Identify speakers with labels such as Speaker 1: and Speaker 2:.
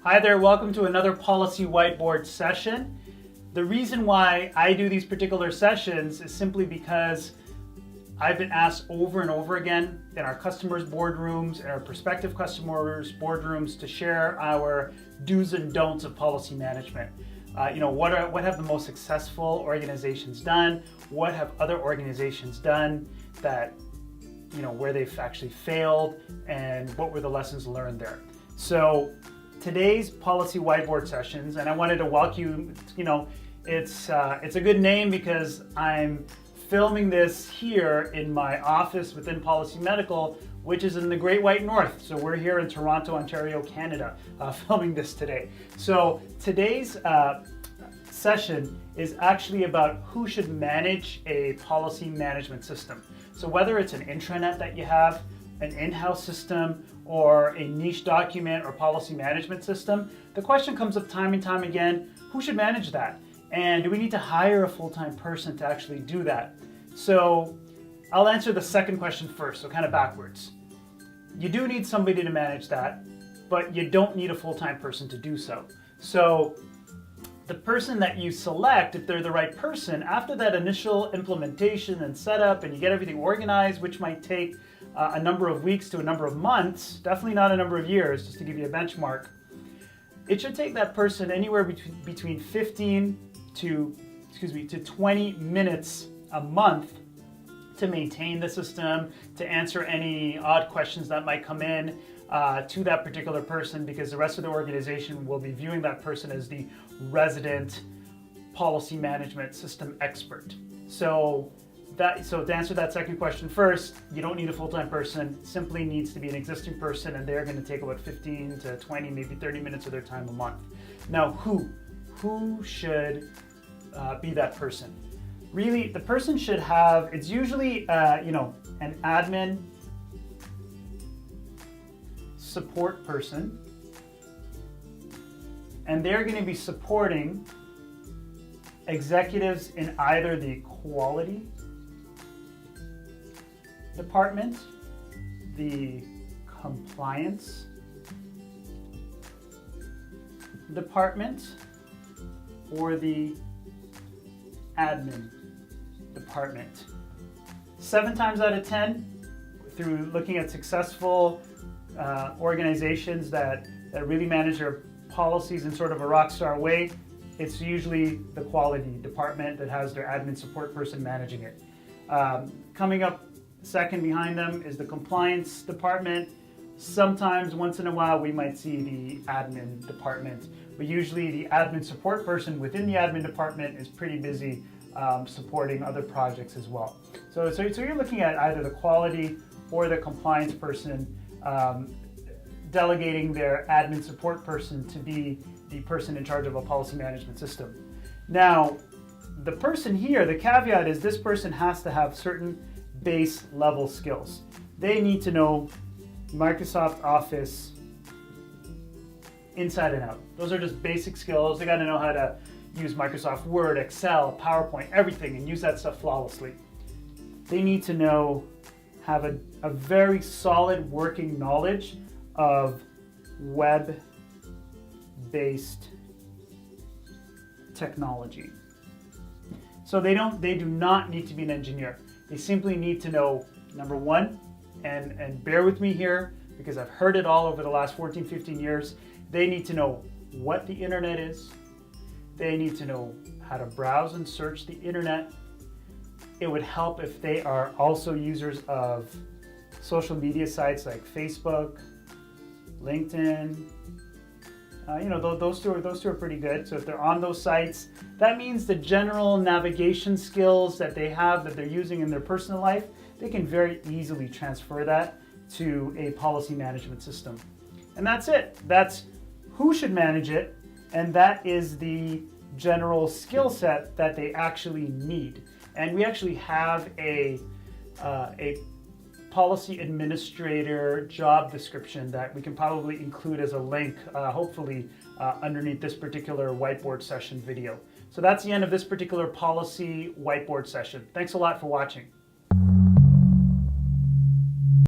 Speaker 1: Hi there, welcome to another policy whiteboard session. The reason why I do these particular sessions is simply because I've been asked over and over again in our customers' boardrooms and our prospective customers' boardrooms to share our do's and don'ts of policy management. What have the most successful organizations done? What have other organizations done that, where they've actually failed, and what were the lessons learned there? So today's policy whiteboard sessions, and I wanted to welcome you, it's a good name because I'm filming this here in my office within PolicyMedical, which is in the Great White North. So we're here in Toronto, Ontario, Canada, filming this today. So today's session is actually about who should manage a policy management system. So whether it's an intranet that you have, an in-house system, or a niche document or policy management system, the question comes up time and time again, who should manage that? And do we need to hire a full-time person to actually do that? So I'll answer the second question first, so kind of backwards. You do need somebody to manage that, but you don't need a full-time person to do so. So the person that you select, if they're the right person, after that initial implementation and setup and you get everything organized, which might take a number of weeks to a number of months, definitely not a number of years, just to give you a benchmark, it should take that person anywhere between 15 to 20 minutes a month to maintain the system, to answer any odd questions that might come in to that particular person, because the rest of the organization will be viewing that person as the resident policy management system expert. So to answer that second question first, you don't need a full-time person, simply needs to be an existing person, and they're going to take about 15 to 20, maybe 30 minutes of their time a month. Now, who should be that person? Really, the person should have, it's usually an admin support person, and they're going to be supporting executives in either the quality department, the compliance department, or the admin department. 7 times out of 10, through looking at successful organizations that really manage their policies in sort of a rock star way, it's usually the quality department that has their admin support person managing it. Coming up second behind them is the compliance department. Sometimes, once in a while, we might see the admin department, but usually the admin support person within the admin department is pretty busy supporting other projects as well. So you're looking at either the quality or the compliance person delegating their admin support person to be the person in charge of a policy management system. Now, the person here, the caveat is this person has to have certain base level skills. They need to know Microsoft Office inside and out. Those are just basic skills. They got to know how to use Microsoft Word, Excel, PowerPoint, everything, and use that stuff flawlessly. They need to have a very solid working knowledge of web-based technology. So they do not need to be an engineer. They simply need to know, number one, and bear with me here because I've heard it all over the last 14, 15 years, they need to know what the internet is. They need to know how to browse and search the internet. It would help if they are also users of social media sites like Facebook, LinkedIn. Those two are pretty good. So if they're on those sites, that means the general navigation skills that they have that they're using in their personal life, they can very easily transfer that to a policy management system. And that's it. That's who should manage it, and that is the general skill set that they actually need. And we actually have a policy administrator job description that we can probably include as a link, hopefully, underneath this particular whiteboard session video. So that's the end of this particular policy whiteboard session. Thanks a lot for watching.